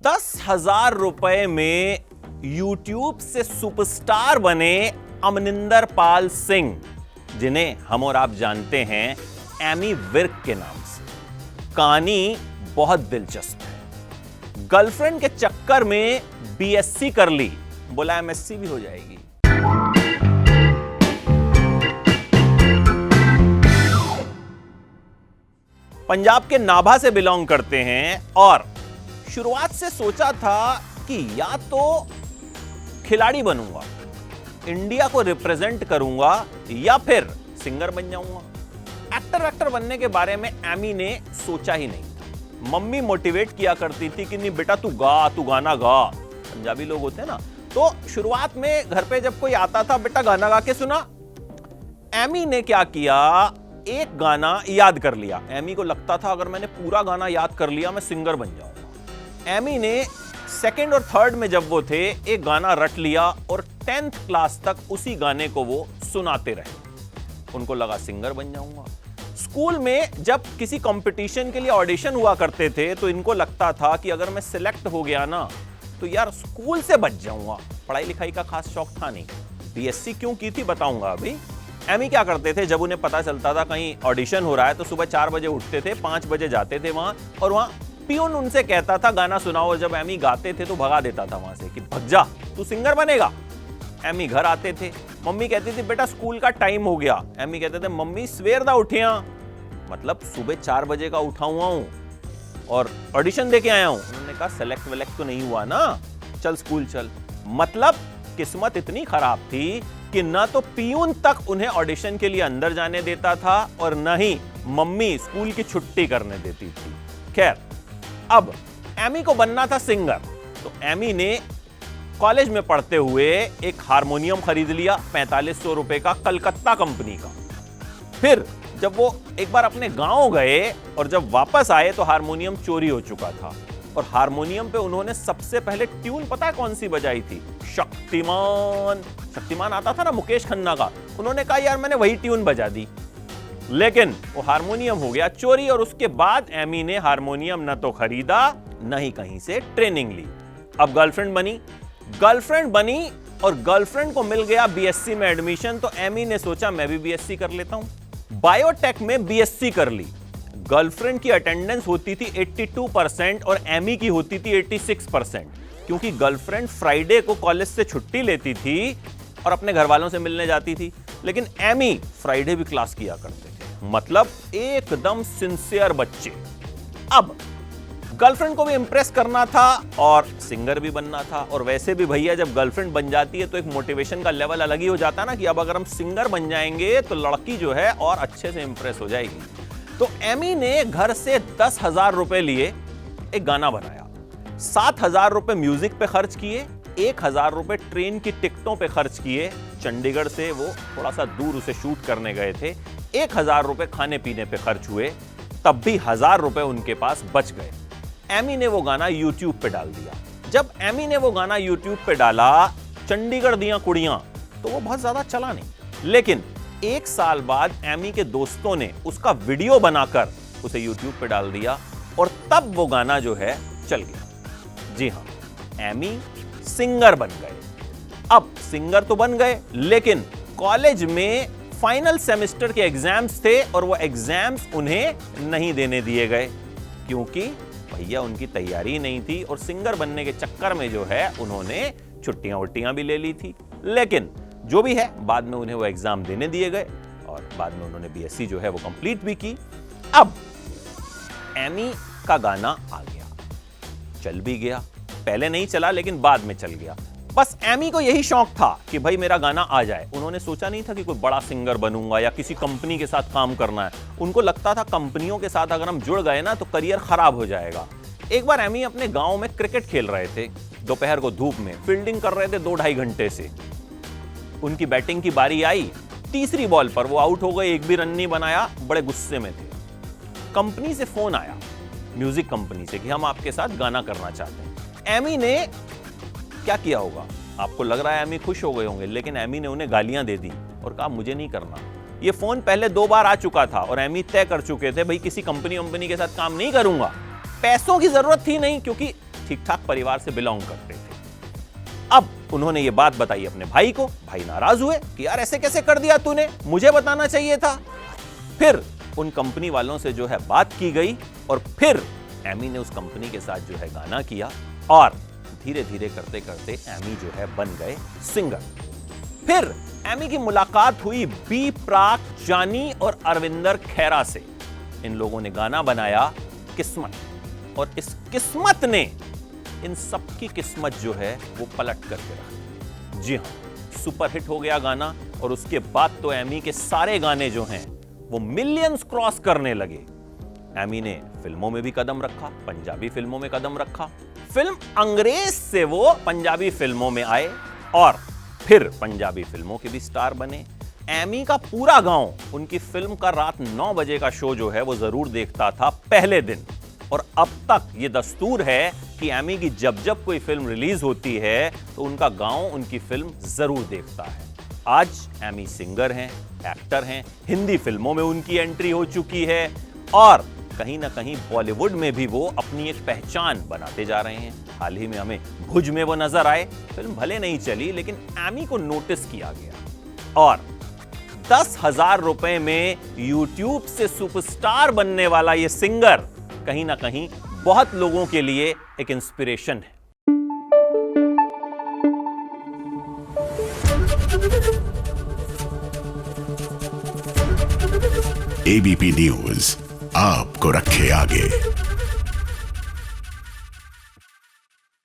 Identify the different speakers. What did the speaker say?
Speaker 1: 10,000 रुपए में यूट्यूब से सुपरस्टार बने अमनिंदर पाल सिंह, जिन्हें हम और आप जानते हैं एमी विर्क के नाम से। कहानी बहुत दिलचस्प है। गर्लफ्रेंड के चक्कर में बीएससी कर ली, बोला एमएससी भी हो जाएगी। पंजाब के नाभा से बिलोंग करते हैं और शुरुआत से सोचा था कि या तो खिलाड़ी बनूंगा, इंडिया को रिप्रेजेंट करूंगा, या फिर सिंगर बन जाऊंगा। एक्टर बनने के बारे में एमी ने सोचा ही नहीं था। मम्मी मोटिवेट किया करती थी कि नहीं बेटा तू गाना गा। पंजाबी लोग होते हैं ना, तो शुरुआत में घर पे जब कोई आता था, बेटा गाना गा के सुना। एमी ने क्या किया, एक गाना याद कर लिया। एमी को लगता था अगर मैंने पूरा गाना याद कर लिया मैं सिंगर बन जाऊंगा। एमी ने सेकंड और थर्ड में जब वो थे, एक गाना रट लिया और 10th क्लास तक उसी गाने को वो सुनाते रहे। उनको लगा सिंगर बन जाऊंगा। स्कूल में जब किसी कंपटीशन के लिए ऑडिशन हुआ करते थे तो इनको लगता था कि अगर मैं सिलेक्ट हो गया ना तो यार स्कूल से बच जाऊंगा। पढ़ाई लिखाई का खास शौक था नहीं। बीएससी क्यों की थी बताऊंगा अभी। एमी क्या करते थे, जब उन्हें पता चलता था कहीं ऑडिशन हो रहा है तो सुबह 4 बजे उठते थे, 5 बजे जाते थे वहां, और वहां पियून उनसे कहता था गाना सुनाओ। जब एमी गाते थे तो भगा देता था वहां से कि भग जा, तू सिंगर बनेगा। एमी घर आते थे, मम्मी कहती थी बेटा स्कूल का टाइम हो गया। एमी कहते थे मम्मी सवेर दा उठिया, मतलब सुबह 4 बजे का उठा हुआ हूं और ऑडिशन दे के आया हूं। उन्होंने कहा सेलेक्ट वेलेक्ट तो नहीं हुआ ना, चल स्कूल चल। मतलब किस्मत इतनी खराब थी कि ना तो पियून तक उन्हें ऑडिशन के लिए अंदर जाने देता था और न ही मम्मी स्कूल की छुट्टी करने देती थी। खैर, अब एमी को बनना था सिंगर, तो एमी ने कॉलेज में पढ़ते हुए एक हारमोनियम खरीद लिया 4500 रुपए का, कलकत्ता कंपनी का। फिर जब वो एक बार अपने गांव गए और जब वापस आए तो हारमोनियम चोरी हो चुका था, और हारमोनियम पे उन्होंने सबसे पहले ट्यून पता है कौन सी बजाई थी? शक्तिमान। शक्तिमान आता था ना मुकेश खन्ना का, उन्होंने कहा यार मैंने वही ट्यून बजा दी, लेकिन वो हारमोनियम हो गया चोरी। और उसके बाद एमी ने हारमोनियम न तो खरीदा न ही कहीं से ट्रेनिंग ली। अब गर्लफ्रेंड बनी और गर्लफ्रेंड को मिल गया बीएससी में एडमिशन, तो एमी ने सोचा मैं भी बीएससी कर लेता हूं। बायोटेक में बीएससी कर ली। गर्लफ्रेंड की अटेंडेंस होती थी 82% और एमी की होती थी 86%, क्योंकि गर्लफ्रेंड फ्राइडे को कॉलेज से छुट्टी लेती थी और अपने घर वालों से मिलने जाती थी, लेकिन एमी फ्राइडे भी क्लास किया करते थे। मतलब एकदम सिंसियर बच्चे। अब गर्लफ्रेंड को भी इंप्रेस करना था और सिंगर भी बनना था। और वैसे भी भैया जब गर्लफ्रेंड बन जाती है तो एक मोटिवेशन का लेवल अलग ही हो जाता है ना, कि अब अगर हम सिंगर बन जाएंगे तो लड़की जो है और अच्छे से इंप्रेस हो जाएगी। तो एमी ने घर से 10,000 रुपए लिए, एक गाना बनाया। 7,000 रुपए म्यूजिक पे खर्च किए, 1,000 रुपए ट्रेन की टिकटों पे खर्च किए। चंडीगढ़ से वो थोड़ा सा दूर उसे शूट करने गए थे। 1,000 रुपए खाने पीने पे खर्च हुए, तब भी 1,000 रुपए उनके पास बच गए। एमी ने वो गाना यूट्यूब पे डाल दिया। जब एमी ने वो गाना यूट्यूब पे डाला, चंडीगढ़ दियां कुड़ियां, तो वो बहुत ज्यादा चला नहीं। लेकिन 1 साल बाद एमी के दोस्तों ने उसका वीडियो बनाकर उसे यूट्यूब पे डाल दिया और तब वो गाना जो है चल गया। जी हां, एमी सिंगर बन गए। अब सिंगर तो बन गए, लेकिन कॉलेज में फाइनल सेमेस्टर के एग्जाम्स थे और वो एग्जाम्स उन्हें नहीं देने दिए गए, क्योंकि भैया उनकी तैयारी नहीं थी और सिंगर बनने के चक्कर में जो है उन्होंने छुट्टियां वट्टियां भी ले ली थी। लेकिन जो भी है, बाद में उन्हें वो एग्जाम देने दिए गए और बाद में उन्होंने बीएससी जो है वो कंप्लीट भी की। अब एमी का गाना आ गया, चल भी गया। पहले नहीं चला लेकिन बाद में चल गया। बस एमी को यही शौक था कि भाई मेरा गाना आ जाए। उन्होंने सोचा नहीं था कि कोई बड़ा सिंगर बनूंगा या किसी कंपनी के साथ काम करना है। उनको लगता था कंपनियों के साथ अगर हम जुड़ गए ना तो करियर खराब हो जाएगा। एक बार एमी अपने गांव में क्रिकेट खेल रहे थे, दोपहर को धूप में फील्डिंग कर रहे थे 2-2.5 घंटे से। उनकी बैटिंग की बारी आई, तीसरी बॉल पर वो आउट हो गए, एक भी रन नहीं बनाया, बड़े गुस्से में थे। कंपनी से फोन आया, म्यूजिक कंपनी से, कि हम आपके साथ गाना करना चाहते हैं। एमी ने क्या किया होगा? आपको लग रहा है एमी खुश हो गए होंगे, लेकिन एमी ने उन्हें गालियां दे दी और कहा मुझे नहीं करना। ये फोन पहले 2 बार आ चुका था और एमी तय कर चुके थे भाई किसी कंपनी के साथ काम नहीं करूंगा। पैसों की जरूरत थी नहीं, क्योंकि ठीक ठाक परिवार से बिलोंग करते थे। अब उन्होंने ये बात बताई अपने भाई को। भाई नाराज हुए कि यार ऐसे कैसे कर दिया तूने, मुझे बताना चाहिए था। फिर उन कंपनी वालों से जो है बात की गई और फिर एमी ने उस कंपनी के साथ जो है गाना किया और धीरे धीरे करते करते एमी जो है बन गए सिंगर। फिर एमी की मुलाकात हुई बी प्राक, जानी और अरविंदर खैरा से। इन लोगों ने गाना बनाया किस्मत, और इस किस्मत ने इन सबकी किस्मत जो है वो पलट करके रखी। जी हां, सुपरहिट हो गया गाना और उसके बाद तो एमी के सारे गाने जो हैं वो मिलियंस क्रॉस करने लगे। एमी ने फिल्मों में भी कदम रखा, पंजाबी फिल्मों में कदम रखा। फिल्म अंग्रेज से वो पंजाबी फिल्मों में आए और फिर पंजाबी फिल्मों के भी स्टार बने। एमी का पूरा गांव उनकी फिल्म का रात 9 बजे का शो जो है वो जरूर देखता था पहले दिन। और अब तक ये दस्तूर है कि एमी की जब जब कोई फिल्म रिलीज होती है तो उनका गांव उनकी फिल्म जरूर देखता है। आज एमी सिंगर हैं, एक्टर हैं, हिंदी फिल्मों में उनकी एंट्री हो चुकी है और कहीं ना कहीं बॉलीवुड में भी वो अपनी एक पहचान बनाते जा रहे हैं। हाल ही में हमें भुज में वो नजर आए। फिल्म भले नहीं चली लेकिन एमी को नोटिस किया गया और 10,000 रुपए में यूट्यूब से सुपरस्टार बनने वाला ये सिंगर कहीं ना कहीं बहुत लोगों के लिए एक इंस्पिरेशन है।
Speaker 2: एबीपी न्यूज आपको रखे आगे।